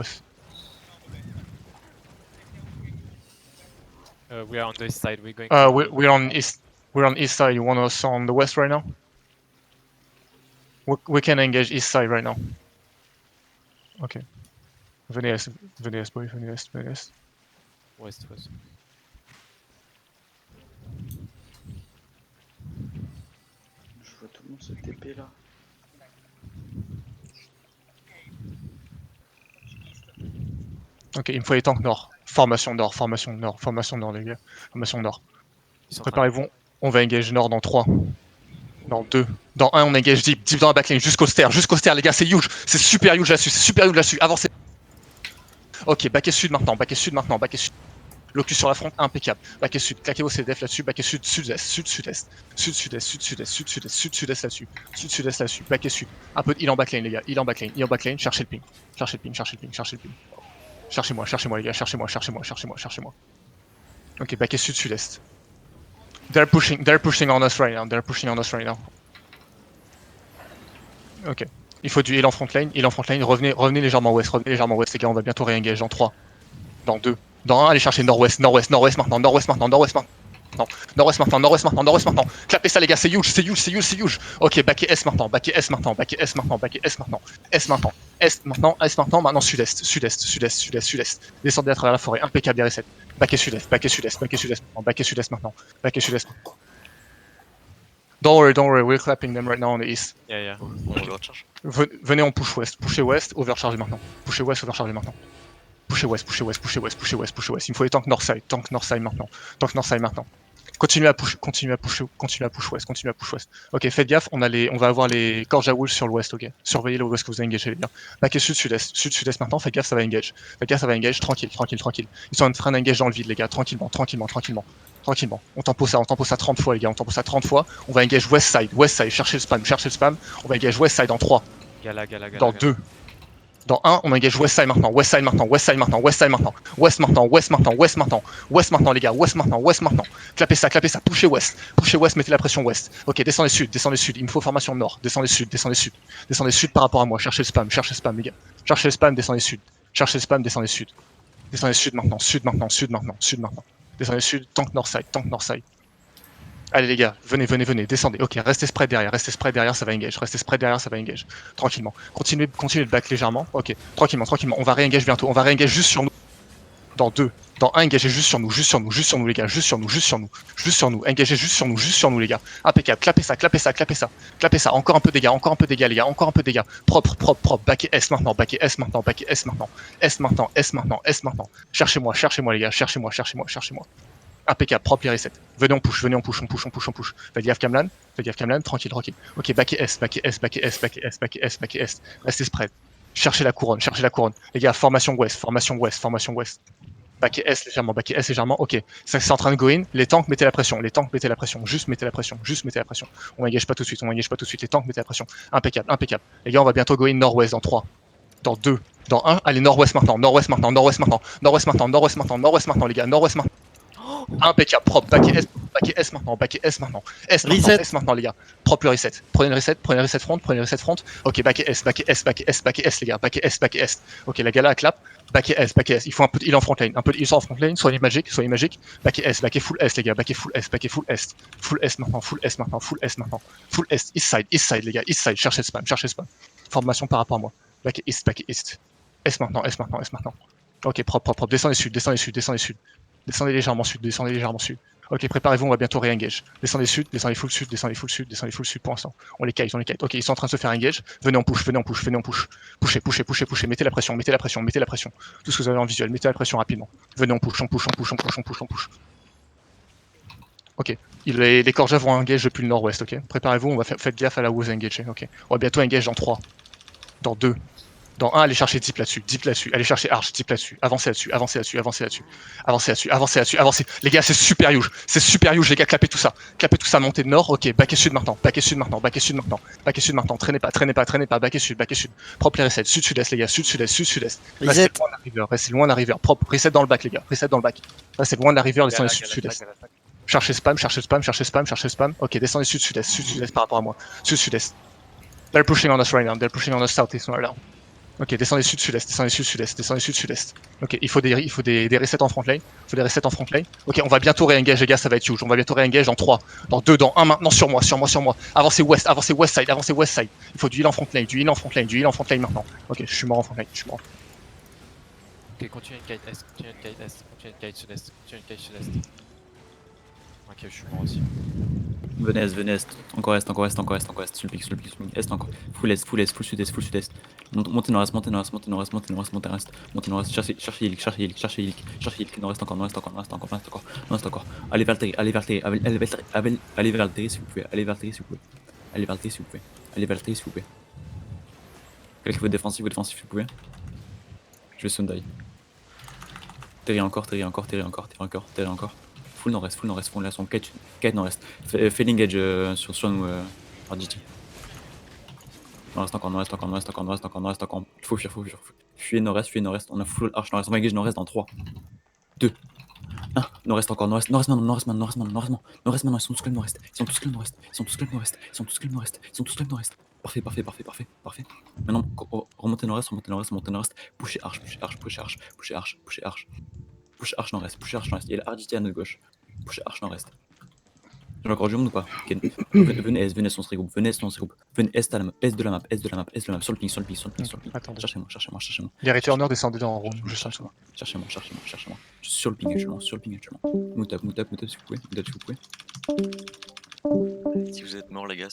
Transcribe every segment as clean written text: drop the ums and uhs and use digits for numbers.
northwest. We are on the east side. We're going. We're on east. We're on east side. You want us on the west right now? We can engage east side right now. Ok. Venez est, boy, venez est, venez est. West. Je vois tout le monde se TP là. Ok, il me faut les tanks nord. Formation nord, formation nord, formation nord, les gars. Formation nord. Préparez-vous, on va engage nord dans 3. Dans 2. Dans 1, on engage deep. Deep dans la backline, jusqu'au stair, les gars, c'est huge. C'est super huge là-dessus, c'est super huge là-dessus. Avancez. Ok, back et sud maintenant, back et sud maintenant, back et sud. Locus sur la front, impeccable. Back et sud, claquez vos CDF là-dessus, back et sud, sud-est, sud-sud-est, sud-sud-est, sud-sud-est, sud-sud-est, sud-sud-est là-dessus, sud-sud-est là-dessus, back et sud. Un peu de heal en backline, les gars, heal en backline, cherchez le ping, cherchez le ping, cherchez le ping, cherchez le ping. Cherchez-moi, les gars, cherchez-moi. Ok, back et sud-sud-est. They're pushing on us right now, Ok. Il faut du heal en frontline, revenez légèrement ouest, les gars, on va bientôt réengage dans 3, dans 2, dans 1, allez chercher nord-ouest maintenant. Clapez ça les gars, c'est huge. Ok, back et S maintenant. S maintenant, maintenant sud-est. Descendez à travers la forêt, impeccable les resets. Back et sud-est maintenant. Don't worry, we're clapping them right now on the east. Yeah. On overcharge. Venez, on push west, pushez west, overchargez maintenant. Pushez west. Pushez west. Il me faut les tanks north side maintenant. Continuez à push west. Ok, faites gaffe, on va avoir les Korja Wolves sur l'ouest, ok. Surveillez le ouest que vous avez engagé les gars. Back et sud-sud-est maintenant, faites gaffe, ça va engage. Tranquille. Ils sont en train d'engage dans le vide les gars, tranquillement. On tempo ça 30 fois les gars, on va engage west side, cherchez le spam. On va engage west side en 3. Gala. Dans 2. Dans 1, on engage west side maintenant, west maintenant, les gars, west maintenant. Clapez ça, pushez west, mettez la pression west. Ok, descendez sud, il me faut formation nord, descendez sud par rapport à moi, cherchez le spam les gars. Cherchez le spam, descendez sud. Descendez sud maintenant. Descendez sud, tank north side. Allez les gars, venez, descendez. Ok, restez spread derrière, ça va engage. Tranquillement. Continuez de back légèrement. Ok, tranquillement. On va réengage bientôt. On va réengage juste sur nous. Dans 2. Dans 1, engagez juste sur nous les gars. Juste sur nous. Engagez juste sur nous les gars. Impeccable. Clapez ça. Encore un peu de dégâts les gars. Propre. Back et S maintenant. S maintenant. Cherchez-moi les gars. Cherchez-moi. Impeccable, propre les resets. Venez on push. Faites gaffe Kamlan, tranquille. Ok, back et S. Restez spread. Cherchez la couronne. Les gars, formation ouest. Back et S légèrement. Ok, ça c'est en train de go in. Les tanks, mettez la pression. Juste mettez la pression. On engage pas tout de suite. Les tanks, mettez la pression. Impeccable. Les gars, on va bientôt go in nord-ouest dans 3. Dans 2. Dans 1. Allez, nord-ouest maintenant, les gars. Nord-ouest maintenant. Impeccable, propre, back et S maintenant. S maintenant les gars. Propre le reset. Prenez le reset front. Ok, back et S les gars. Back et S. Ok, la gala à clap. Back et S. Il faut un peu de heal en frontline. En frontline, soyez magique. Back et full S les gars. Back et full S. Full S maintenant. Full S. East side les gars. East side. Cherchez le spam. Formation par rapport à moi. Back et East. S maintenant. Ok, propre. Descendez sud. Descendez légèrement sud. Ok, préparez-vous, on va bientôt réengage. Descendez full sud pour l'instant. On les kite. Ok, ils sont en train de se faire engage. Venez on push. Pushez. Mettez la pression. Tout ce que vous avez en visuel, mettez la pression rapidement. Venez on push. Ok, les Korja vont engage depuis le nord-ouest, ok. Préparez-vous, faites gaffe à la où vous engagez, ok. On va bientôt engage dans 3. Dans 2. Dans 1, allez chercher deep là-dessus. Allez chercher arch, deep là-dessus. Avancez là-dessus. Les gars, c'est super huge, les gars, clapez tout ça, montez de nord. Ok, back et sud maintenant. Traînez pas, back et sud. Propre les resets, sud-sud-est, les gars, sud-sud-est. Restez loin de la river. Propre, reset dans le back, les gars, Restez loin de la river, descendez sud-sud-est. Cherchez spam. Ok, descendez sud-sud-est par rapport à moi. Sud-sud-est. They're pushing on us right now. Southeast right now. Ok, descendez sud-sud-est, descendez sud-sud-est, descendez sud-sud-est. Ok, il faut des resets en front lane. Il faut des resets en front lane. Ok, on va bientôt réengage, les gars, ça va être huge. On va bientôt réengage dans 3, dans 2, dans 1 maintenant sur moi, sur moi, sur moi. Avancez west side, avancez west side. Il faut du heal en front lane, du heal en front lane, du heal en front lane maintenant. Ok, je suis mort en front lane, je suis mort. Ok, continue de guide est, continue de guide est, continue de guide sud-est, continue de guide sud-est. Ok, je suis mort aussi. Venez est, encore est, encore est, encore est, encore est, sur le pic, est encore. Full est, full sud-est, full sud-est. Montez nord-est, montez nord-est, montez nord-est, montez nord-est, montez nord-est, montez nord-est, cherchez heal, cherchez heal, cherchez heal, cherchez heal, nord-est encore, nord-est encore, nord-est encore, nord-est encore, nord-est encore. Allez vers le terri, allez vers le terri, allez vers le terri si vous pouvez, allez vers le terri si vous pouvez, allez vers le terri si vous pouvez, allez vers le terri si vous pouvez. Quelqu'un veut défensif si vous pouvez. Je vais Sunday. Terri encore, terri encore, terri encore, terri encore, terri encore. Full nord-est, full là, son kite nord-est. Failing edge sur nous, RDT. Nord-est encore, nord-est encore, nord-est encore, nord-est encore, nord-est encore. Faut fuir. Fuyez nord-est, on a full arch nord-est, on va engage nord-est dans 3, 2, 1. Nord-est encore, nord-est maintenant, ils sont tous club nord-est, ils sont tous club nord-est. Parfait. Maintenant, remontez nord-est, poussez arch nord-est, il y a la RDT à notre gauche, poussez arch nord-est. J'ai encore du monde ou pas? Ok. Venez est, on se regroupe. Venez est à la map, est de la map, sur le ping. Attendez. Cherchez-moi. Les returners descendez dans le room, juste en dessous. Cherchez-moi. Je suis sur le ping actuellement, Moutab si vous pouvez. Si vous êtes mort, les gars,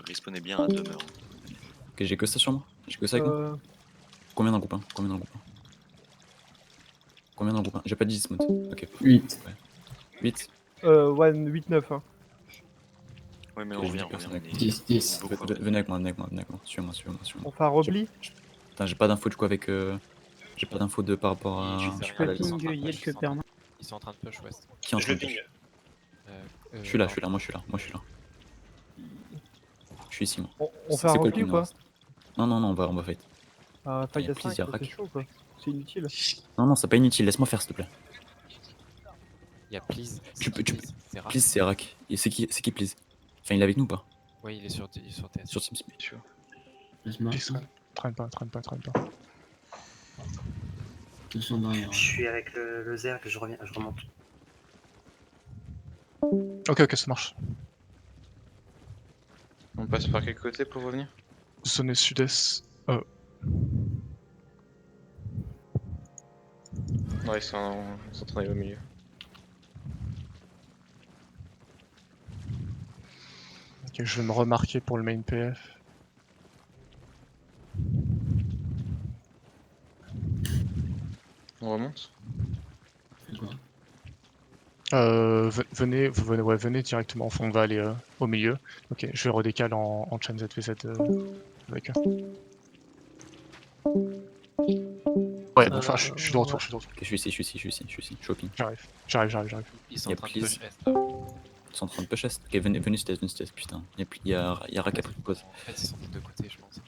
respawnez bien à demeure. Ok, j'ai que ça sur moi. J'ai que ça avec moi. Combien dans le groupe 1? Combien dans le groupe 1? J'ai pas dit smooth. Ok. 8. 8. Ouais, 8-9. Hein. Ouais, mais Ok, on j'ai revient, dit personne. 10. Beaucoup. Venez avec moi. Suivez-moi. On fait un repli. Putain, j'ai pas d'infos du coup avec. J'ai pas d'infos de par rapport à. Je à la liste. Ils sont en train de push west. Qui en train de push? Je suis là, moi je suis là. Je suis ici moi. On fait un C'est quoi le repli ping ou quoi? Non, on va fight. Fight à please, 5, y'a Rack. c'est chaud quoi. C'est inutile. Non, c'est pas inutile, laisse-moi faire s'il te plaît. Il y a please. Tu peux- C'est rare. Please, c'est Rack. Et c'est qui please? Enfin, il est avec nous ou pas? Oui, il est sur TS. Sur TeamSpeak. Laisse-moi. Traîne pas. Attention derrière. Je suis avec le Zerg, je remonte. Ok, ça marche. On passe par quel côté pour revenir? Zone sud-est. Ouais, ils sont en train d'aller au milieu. Ok, je vais me remarquer pour le main PF. On remonte? C'est quoi? Venez directement. Enfin, on va aller au milieu. Ok, je vais redécaler en chain ZVZ avec eux. Ouais, bon, enfin, je suis de retour. Ok, je suis ici. Shopping. J'arrive. Ils sont Y en a train de please. push est là. Ils sont en train de push est. Ok, venez sud-est, putain. Y a Rack après pause. En fait, ils sont des deux côtés, je pense.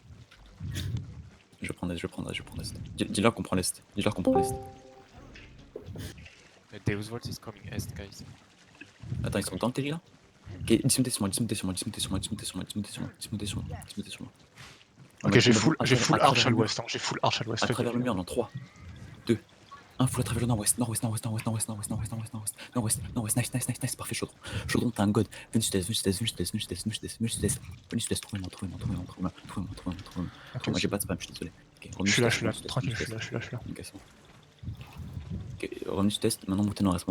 Je prends l'est. Dis-leur qu'on prend l'est. Deus Volt is coming est, guys. Attends, ils sont dans le terri là? Ok, dismontez sur moi. Ok, j'ai full arch à À l'ouest. J'ai full arch à l'ouest. À travers le mur dans 3, 2, 1, full à travers le nord-ouest, nice, parfait, chaudron, t'as un god, venez sud-est, trouvez-moi. Moi j'ai pas de spam, je suis désolé. Je suis là, tranquille, je suis là. Ok, revenu sud-est, maintenant montez nord-est.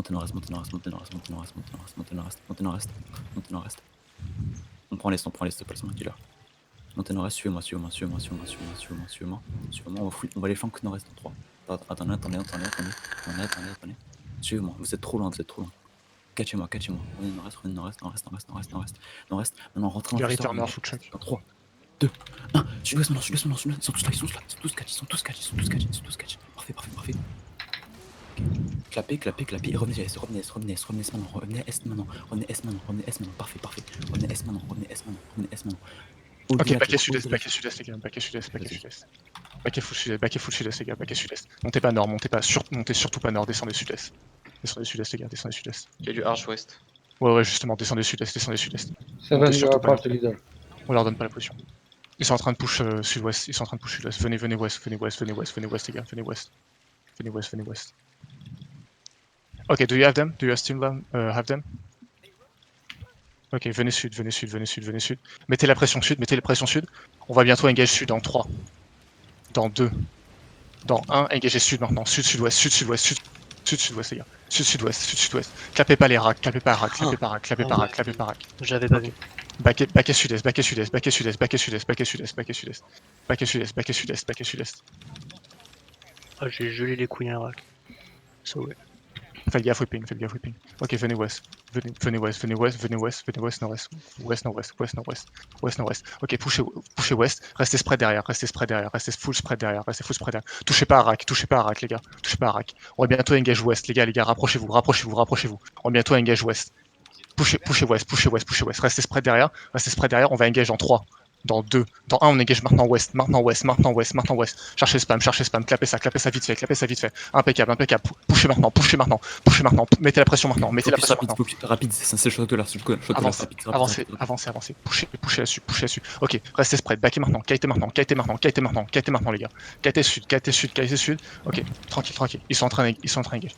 On prend l'est, pas le sein, dis-leur. Montez nord-est, suivez-moi. On va les flanquer nord-est en 3. Attendez. Suivez-moi, vous êtes trop loin. Catchez-moi. Revenez nord-est. Maintenant, rentrez dans Les le returners, faut check. dans 3, 2, 1. Sud-ouest maintenant. Ils sont tous catch. Parfait. Clapez. Revenez est maintenant. Parfait. Revenez est maintenant. Ok, baquet sud-est, les gars. Baquet full sud-est, les gars. Montez pas nord, montez surtout pas nord, descendez sud-est. Les gars, descendez sud-est. Il y a du arch ouest. Ouais, justement, descendez sudest. Ça va, Montez je surtout pas rapproche nord. de leader. On leur donne pas la position. Ils sont en train de push sud-ouest, ils sont en train de push sud-ouest. Venez, venez ouest, venez ouest, venez ouest, venez ouest les gars, venez ouest. Venez ouest, venez ouest. Ok, do you have them? Do you still have them? Ok, venez sud, venez sud, venez sud, venez sud. Mettez la pression sud, mettez la pression sud. On va bientôt engage sud en 3. Dans 2. Dans 1, engagez sud maintenant. Sud, sud-ouest, sud, sud-ouest, sud, sud, sud-ouest les gars. Sud, sud-ouest, sud, sud-ouest. Clapez pas les racks, clapez pas rack, clapez pas rack, clapez pas rack, clapez pas rack. J'avais pas vu. Baquet sud-est, baquet sud-est, baquet sud-est, baquet sud-est, baquet sud-est, baquet sud-est. Baquet sud-est, baquet sud-est, baquet sud-est. Ah, j'ai gelé les couilles à rack. Sauvé. Faites gaffe whipping, faites gaffe whipping. Ok, venez ouest. Venez ouest, venez ouest, venez ouest, venez ouest, nord-ouest. Ouest, nord-ouest, ouest, nord-ouest. Ouest, nord-ouest. Ok, poussez ouest. Restez spread derrière, restez spread derrière, restez full spread derrière, restez full spread derrière. Touchez pas à rack, les gars. Touchez pas à rack. On va bientôt engage ouest, les gars, rapprochez-vous, rapprochez-vous, rapprochez-vous. On va bientôt engage ouest. Poussez ouest, poussez ouest, poussez ouest. Restez spread derrière, on va engage en 3. Dans 2. Dans 1, on engage maintenant ouest, maintenant ouest, maintenant ouest, maintenant ouest. Cherchez spam, clapez ça vite fait, clapez ça vite fait. Impeccable, impeccable. Poussez maintenant, poussez maintenant, poussez maintenant. Mettez la pression maintenant, mettez la pression maintenant. Rapide, c'est le shot de l'air, Avancez, avancez, avancez, avancez. Poussez là-dessus, poussez là-dessus. Ok, restez spread, backez maintenant, kitez maintenant, kitez maintenant, kitez maintenant, kitez maintenant les gars. Kitez sud, kitez sud, kitez sud. Ok, tranquille, tranquille. Ils sont en train d'engage.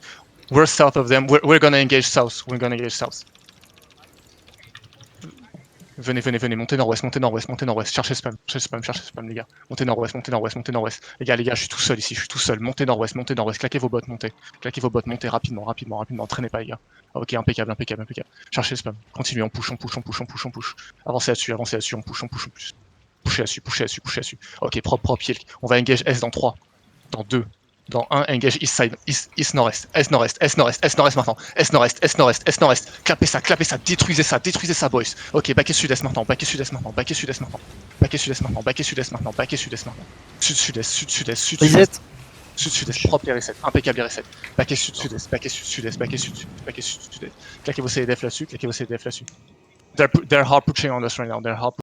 We're south of them, we're gonna engage south, we're gonna engage south. Venez, venez, venez, montez nord-ouest, montez nord-ouest, montez nord-ouest, cherchez spam, les gars. Montez nord-ouest, montez nord-ouest, montez nord-ouest. Les gars, je suis tout seul ici, je suis tout seul. Montez nord-ouest, claquez vos bottes, montez. Claquez vos bottes, montez rapidement, rapidement, rapidement. Traînez pas, les gars. Ok, impeccable, impeccable, impeccable. Cherchez spam. Continuez, on push, on push, on push, on push, on push. Avancez là-dessus, on push, on push, on push. Poussez là-dessus, poussez là-dessus, poussez là-dessus. Ok, propre, propre, Yelk. On va engage S dans 3. Dans 2. Dans 1, engage east side, east nord-est, est nord-est, est nord-est, est nord-est maintenant, est nord-est, est nord-est, est nord-est, clapez ça, détruisez ça, boys. Ok, baquet sud-est maintenant, baquet sud-est maintenant, baquet sud-est maintenant, baquet sud-est maintenant, baquet sud-est maintenant, baquet sud-est maintenant, sud-sud-est, sud-sud-est, sud-sud-est, sud-sud-est, propre les resets, impeccable les resets, baquet sud-sud-est, baquet sud-sud-est, baquet sud-sud, baquet sud-sud-est, claquez vos CDF là-dessus, claquez vos CDF là-dessus. They're hard pushing on us right now, they're hard